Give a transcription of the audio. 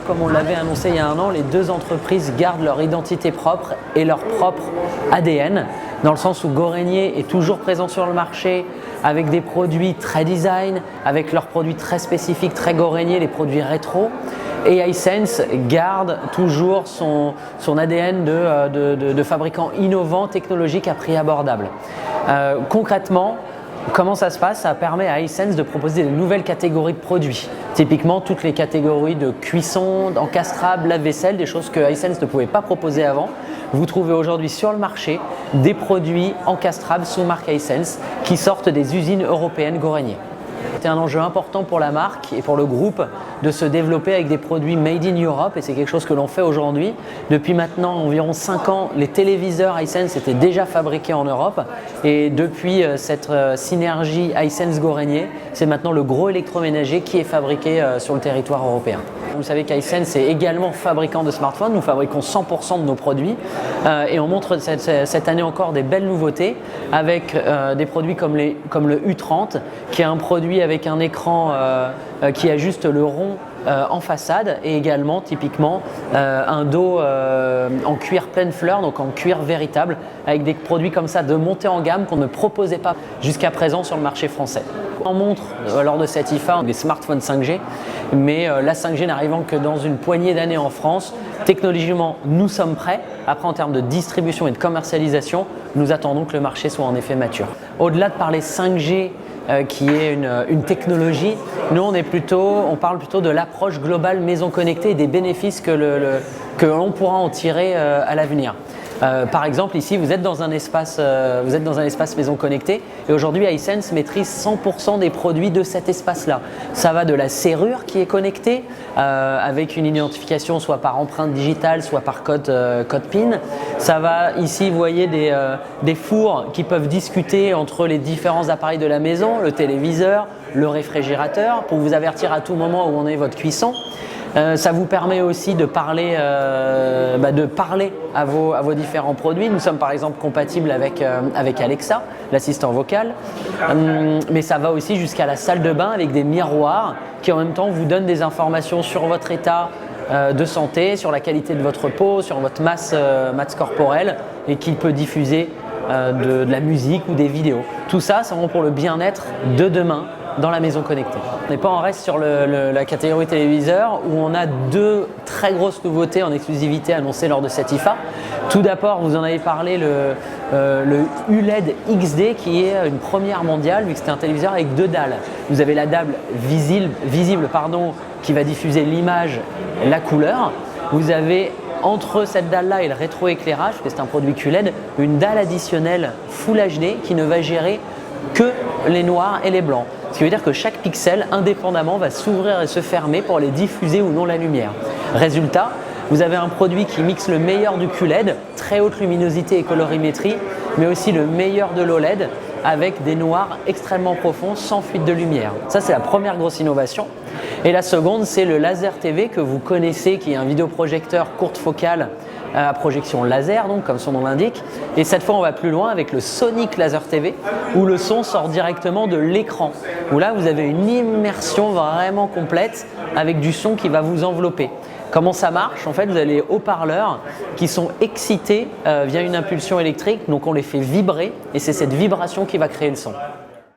Comme on l'avait annoncé il y a un an, les deux entreprises gardent leur identité propre et leur propre ADN, dans le sens où Gorigné est toujours présent sur le marché avec des produits très design, avec leurs produits très spécifiques, très Gorigné, les produits rétro. Et Hisense garde toujours son ADN de fabricant innovant, technologique à prix abordable. Concrètement, comment ça se passe? Ça permet à Hisense de proposer de nouvelles catégories de produits. Typiquement, toutes les catégories de cuisson, encastrable, lave-vaisselle, des choses que Hisense ne pouvait pas proposer avant. Vous trouvez aujourd'hui sur le marché des produits encastrables sous marque Hisense qui sortent des usines européennes Gorigné. C'est un enjeu important pour la marque et pour le groupe de se développer avec des produits made in Europe, et c'est quelque chose que l'on fait aujourd'hui. Depuis maintenant environ 5 ans, les téléviseurs Hisense étaient déjà fabriqués en Europe, et depuis cette synergie Hisense-Gorigné, c'est maintenant le gros électroménager qui est fabriqué sur le territoire européen. Vous savez qu'Hisense est également fabricant de smartphones, nous fabriquons 100% de nos produits et on montre cette année encore des belles nouveautés avec des produits comme le U30 qui est un produit avec un écran qui ajuste le rond en façade, et également typiquement un dos en cuir pleine fleur, donc en cuir véritable, avec des produits comme ça de montée en gamme qu'on ne proposait pas jusqu'à présent sur le marché français. On montre lors de cette IFA des smartphones 5G, mais la 5G n'arrivant que dans une poignée d'années en France. Technologiquement, nous sommes prêts. Après, en termes de distribution et de commercialisation, nous attendons que le marché soit en effet mature. Au-delà de parler 5G, qui est une technologie, nous on parle plutôt de l'approche globale maison connectée et des bénéfices que l'on pourra en tirer à l'avenir. Par exemple, ici, vous êtes dans un espace maison connectée, et aujourd'hui, Hisense maîtrise 100% des produits de cet espace-là. Ça va de la serrure qui est connectée avec une identification soit par empreinte digitale, soit par code PIN. Ça va ici, vous voyez des fours qui peuvent discuter entre les différents appareils de la maison, le téléviseur, le réfrigérateur, pour vous avertir à tout moment où en est votre cuisson. Ça vous permet aussi de parler à vos différents produits. Nous sommes par exemple compatibles avec Alexa, l'assistant vocal, mais ça va aussi jusqu'à la salle de bain avec des miroirs qui en même temps vous donnent des informations sur votre état de santé, sur la qualité de votre peau, sur votre masse corporelle, et qui peut diffuser de la musique ou des vidéos. Tout ça, c'est vraiment pour le bien-être de demain dans la maison connectée. On n'est pas en reste sur la catégorie téléviseur, où on a deux très grosses nouveautés en exclusivité annoncées lors de cette IFA. Tout d'abord, vous en avez parlé, le ULED XD, qui est une première mondiale vu que c'est un téléviseur avec deux dalles. Vous avez la dalle visible qui va diffuser l'image, la couleur. Vous avez entre cette dalle-là et le rétroéclairage, parce que c'est un produit QLED, une dalle additionnelle Full HD qui ne va gérer que les noirs et les blancs. Ce qui veut dire que chaque pixel, indépendamment, va s'ouvrir et se fermer pour aller diffuser ou non la lumière. Résultat, vous avez un produit qui mixe le meilleur du QLED, très haute luminosité et colorimétrie, mais aussi le meilleur de l'OLED, avec des noirs extrêmement profonds, sans fuite de lumière. Ça, c'est la première grosse innovation. Et la seconde, c'est le Laser TV que vous connaissez, qui est un vidéoprojecteur courte focale à projection laser, donc comme son nom l'indique. Et cette fois, on va plus loin avec le Sonic Laser TV, où le son sort directement de l'écran. Où là, vous avez une immersion vraiment complète avec du son qui va vous envelopper. Comment ça marche? En fait, vous avez les haut-parleurs qui sont excités via une impulsion électrique, donc on les fait vibrer, et c'est cette vibration qui va créer le son.